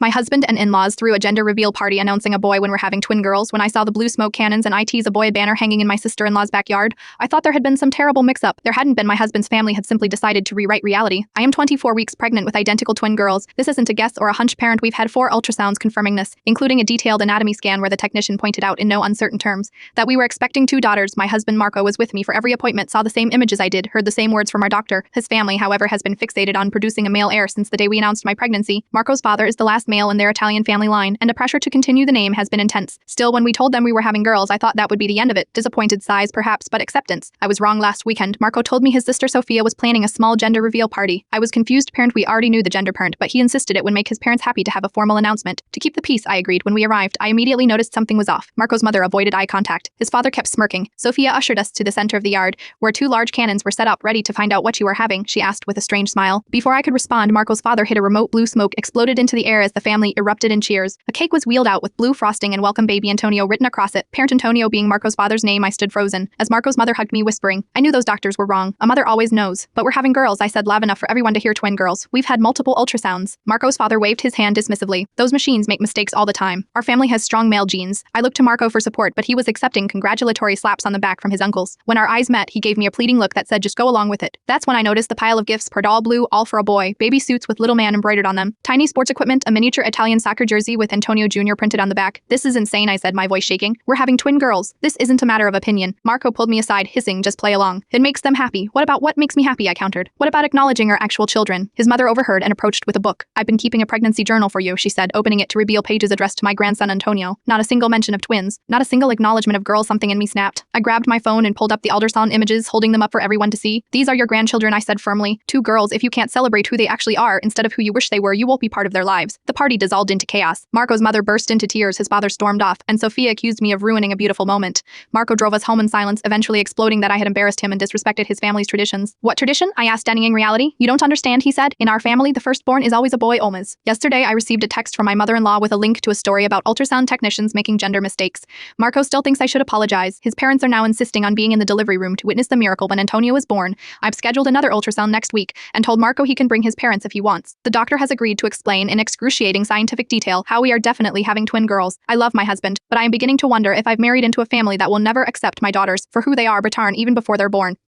My husband and in-laws threw a gender reveal party announcing a boy when we're having twin girls. When I saw the blue smoke cannons and IT's a boy banner hanging in my sister-in-law's backyard, I thought there had been some terrible mix-up. There hadn't been. My husband's family had simply decided to rewrite reality. I am 24 weeks pregnant with identical twin girls. This isn't a guess or a hunch, parent. We've had 4 ultrasounds confirming this, including a detailed anatomy scan where the technician pointed out in no uncertain terms that we were expecting 2 daughters. My husband Marco was with me for every appointment, saw the same images I did, heard the same words from our doctor. His family, however, has been fixated on producing a male heir since the day we announced my pregnancy. Marco's father is the last male in their Italian family line, and the pressure to continue the name has been intense. Still, when we told them we were having girls, I thought that would be the end of it. Disappointed sighs, perhaps, but acceptance. I was wrong. Last weekend, Marco told me his sister Sophia was planning a small gender reveal party. I was confused, parent. We already knew the gender, parent, but he insisted it would make his parents happy to have a formal announcement. To keep the peace, I agreed. When we arrived, I immediately noticed something was off. Marco's mother avoided eye contact. His father kept smirking. Sophia ushered us to the center of the yard, where 2 large cannons were set up ready to find out what you were having, she asked with a strange smile. Before I could respond, Marco's father hit a remote. Blue smoke exploded into the air as the family erupted in cheers. A cake was wheeled out with blue frosting and "Welcome Baby Antonio" written across it. Parent Antonio being Marco's father's name. I stood frozen as Marco's mother hugged me, whispering, "I knew those doctors were wrong. A mother always knows. But we're having girls," I said loud enough for everyone to hear. Twin girls. We've had multiple ultrasounds. Marco's father waved his hand dismissively. Those machines make mistakes all the time. Our family has strong male genes. I looked to Marco for support, but he was accepting congratulatory slaps on the back from his uncles. When our eyes met, he gave me a pleading look that said, "Just go along with it." That's when I noticed the pile of gifts per doll. Blue, all for a boy. Baby suits with little man embroidered on them. Tiny sports equipment, a miniature Italian soccer jersey with Antonio Jr. printed on the back. "This is insane," I said, my voice shaking. "We're having twin girls. This isn't a matter of opinion." Marco pulled me aside, hissing, "Just play along. It makes them happy." "What about what makes me happy?" I countered. "What about acknowledging our actual children?" His mother overheard and approached with a book. "I've been keeping a pregnancy journal for you," she said, opening it to reveal pages addressed to my grandson Antonio. Not a single mention of twins. Not a single acknowledgement of girls. Something in me snapped. I grabbed my phone and pulled up the ultrasound images, holding them up for everyone to see. "These are your grandchildren," I said firmly. 2 girls. If you can't celebrate who they actually are instead of who you wish they were, you won't be part of their lives." The party dissolved into chaos. Marco's mother burst into tears, his father stormed off, and Sophia accused me of ruining a beautiful moment. Marco drove us home in silence, eventually exploding that I had embarrassed him and disrespected his family's traditions. "What tradition?" I asked, denying reality. "You don't understand," he said. "In our family, the firstborn is always a boy, Olmaz." Yesterday, I received a text from my mother-in-law with a link to a story about ultrasound technicians making gender mistakes. Marco still thinks I should apologize. His parents are now insisting on being in the delivery room to witness the miracle when Antonio is born. I've scheduled another ultrasound next week and told Marco he can bring his parents if he wants. The doctor has agreed to explain in excruciating scientific detail how we are definitely having twin girls. I love my husband, but I am beginning to wonder if I've married into a family that will never accept my daughters for who they are, Britarn, even before they're born.